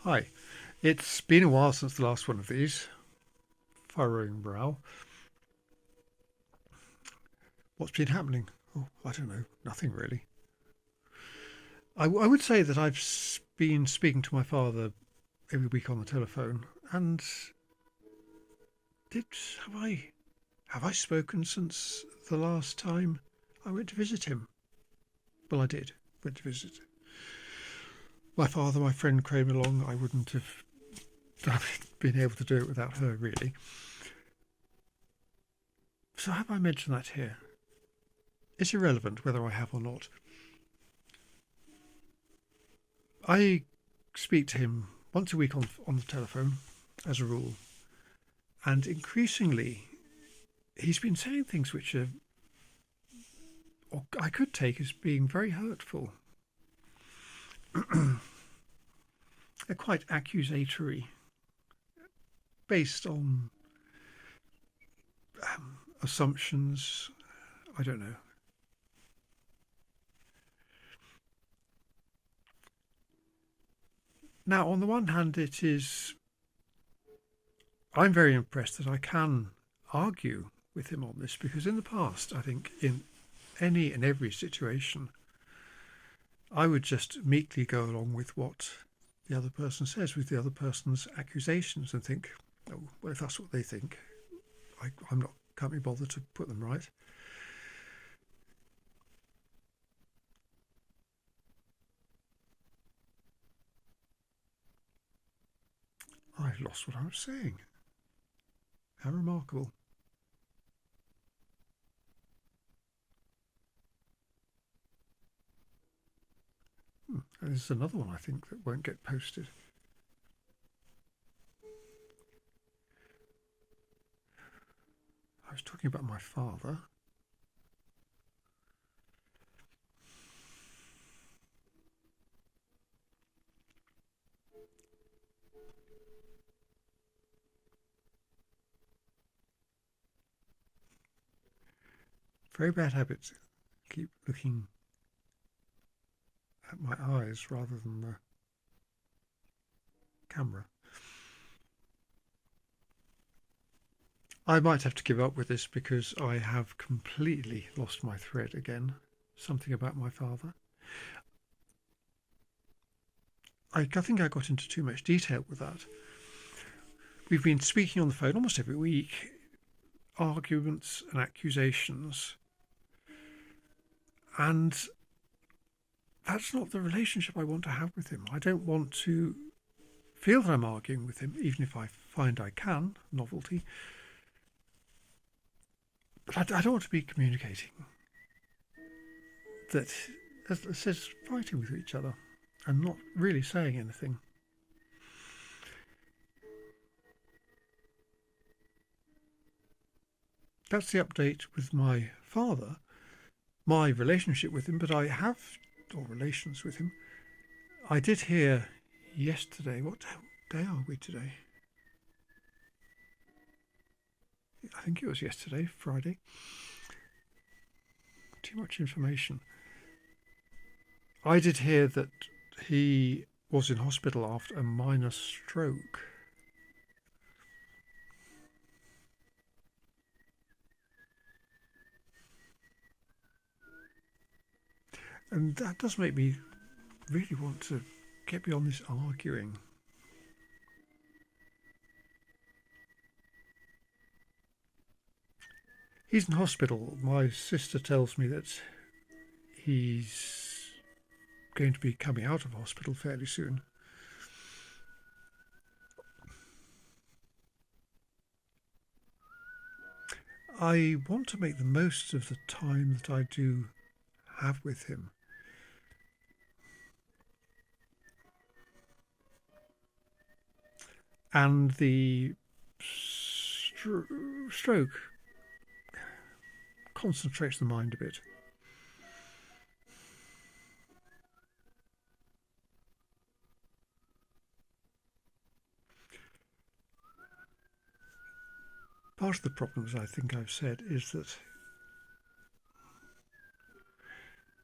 Hi. It's been a while since the last one of these. Furrowing brow. What's been happening? Oh, I don't know. Nothing really. I would say that been speaking to my father every week on the telephone. And did have I spoken since the last time I went to visit him? Well, I did. Went to visit my father. My friend came along. I wouldn't have been able to do it without her, really. So have I mentioned that here? It's irrelevant whether I have or not. I speak to him once a week on the telephone, as a rule, and increasingly he's been saying things which are, or I could take as being very hurtful. They're quite accusatory, based on assumptions. I don't know. Now, on the one hand, I'm very impressed that I can argue with him on this because in the past, I think in any and every situation, I would just meekly go along with what the other person says, with the other person's accusations, and think, oh, well, if that's what they think, can't be bothered to put them right. I've lost what I was saying. How remarkable. There's another one, I think, that won't get posted. I was talking about my father. Very bad habits. Keep looking at my eyes rather than the camera. I might have to give up with this because I have completely lost my thread again. Something about my father. I think I got into too much detail with that. We've been speaking on the phone almost every week, arguments and accusations, and that's not the relationship I want to have with him. I don't want to feel that I'm arguing with him, even if I find I can, novelty. But I don't want to be communicating that, as it says, fighting with each other and not really saying anything. That's the update with my father, my relationship with him, but I have, or relations with him. I did hear yesterday, what day are we today? I think it was yesterday, Friday. Too much information. I did hear that he was in hospital after a minor stroke. And that does make me really want to get beyond this arguing. He's in hospital. My sister tells me that he's going to be coming out of hospital fairly soon. I want to make the most of the time that I do have with him. And the stroke concentrates the mind a bit. Part of the problem, as I think I've said, is that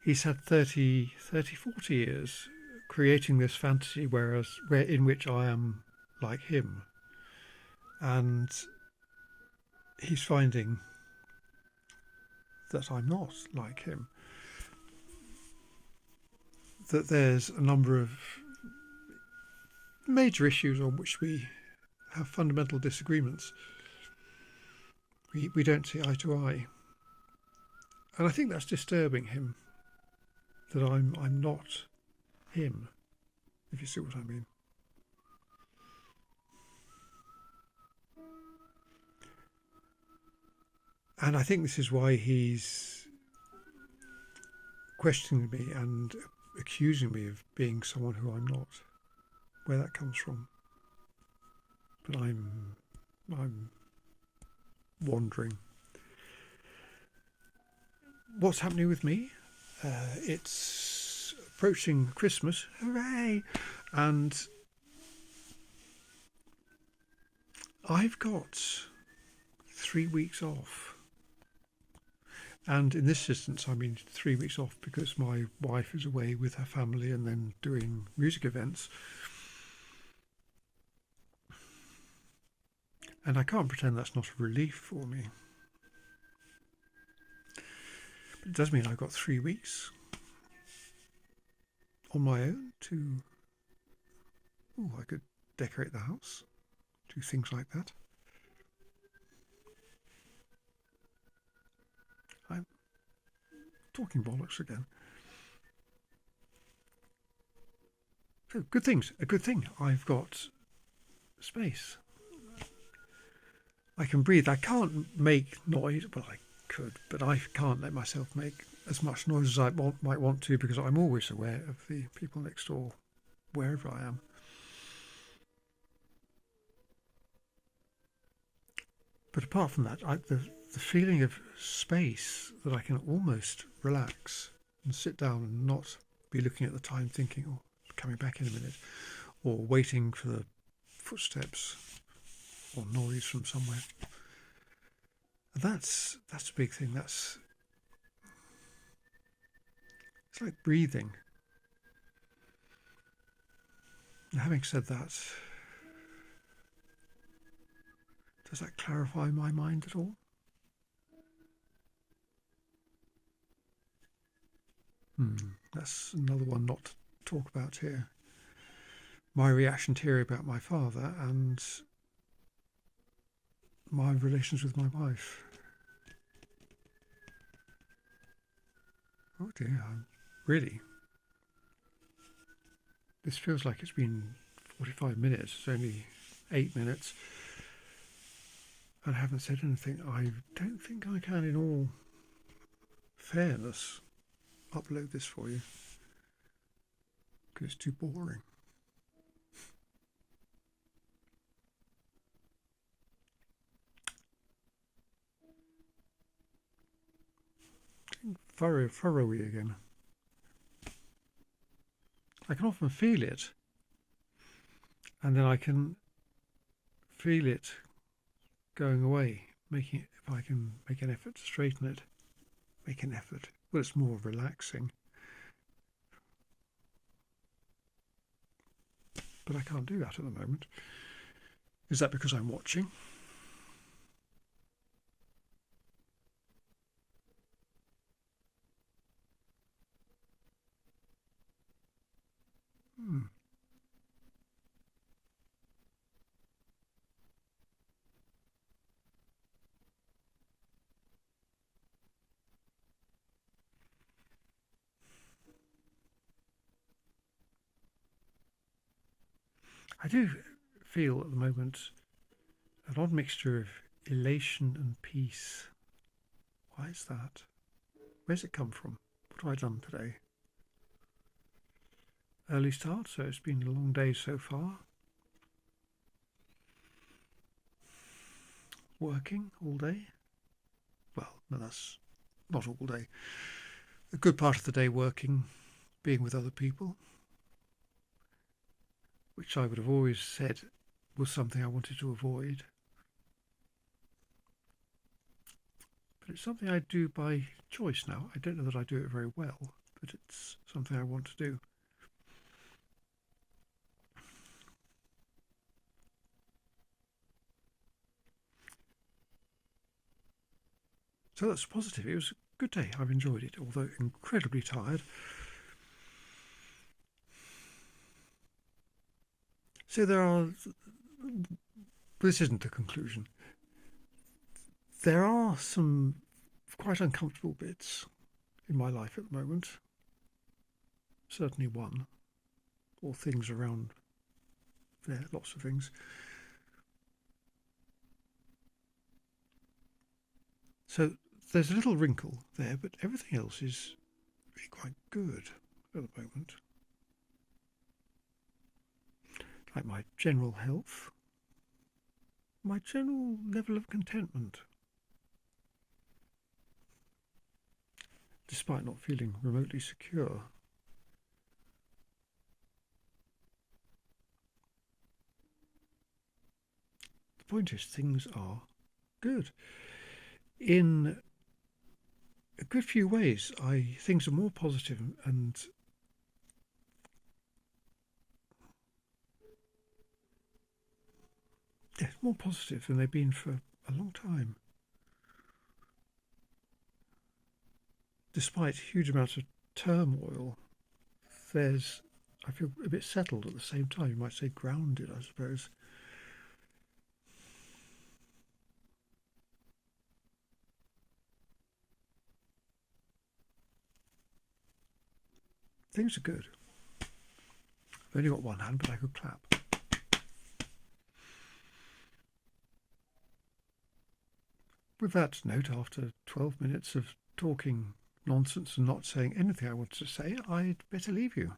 he's had 40 years, creating this fantasy where in which I am like him, and he's finding that I'm not like him. That there's a number of major issues on which we have fundamental disagreements. We don't see eye to eye. And I think that's disturbing him, that I'm not him, if you see what I mean. And I think this is why he's questioning me and accusing me of being someone who I'm not, where that comes from. But I'm wandering. What's happening with me? It's approaching Christmas, hooray! And I've got 3 weeks off. And in this instance, I mean 3 weeks off because my wife is away with her family and then doing music events. And I can't pretend that's not a relief for me. But it does mean I've got 3 weeks on my own to... I could decorate the house, do things like that. I'm talking bollocks again. So good things. A good thing. I've got space. I can breathe. I can't make noise. Well, I could, but I can't let myself make as much noise as I might want to because I'm always aware of the people next door, wherever I am. But apart from that, the feeling of space, that I can almost relax and sit down and not be looking at the time thinking, oh, coming back in a minute, or waiting for the footsteps or noise from somewhere. And that's a big thing. It's like breathing. And having said that, does that clarify my mind at all? That's another one not to talk about here. My reaction to hear about my father and my relations with my wife. Oh dear, really? This feels like it's been 45 minutes. It's only 8 minutes. And I haven't said anything. I don't think I can, in all fairness, upload this for you. Because it's too boring. Furrowy again. I can often feel it, and then I can feel it going away. If I can make an effort to straighten it, make an effort. Well, it's more relaxing, but I can't do that at the moment. Is that because I'm watching? I do feel at the moment an odd mixture of elation and peace. Why is that? Where's it come from? What have I done today? Early start, so it's been a long day so far. Working all day. Well, no, that's not all day. A good part of the day working, being with other people, which I would have always said was something I wanted to avoid. But it's something I do by choice now. I don't know that I do it very well, but it's something I want to do. So that's positive. It was a good day. I've enjoyed it, although incredibly tired. So this isn't the conclusion. There are some quite uncomfortable bits in my life at the moment. Certainly one, or things around there, lots of things. So there's a little wrinkle there, but everything else is really quite good at the moment. Like my general health, my general level of contentment, despite not feeling remotely secure. The point is, things are good. In a good few ways, things are more positive and more positive than they've been for a long time. Despite huge amounts of turmoil, I feel a bit settled at the same time. You might say grounded, I suppose. Things are good. I've only got one hand, but I could clap. With that note, after 12 minutes of talking nonsense and not saying anything I wanted to say, I'd better leave you.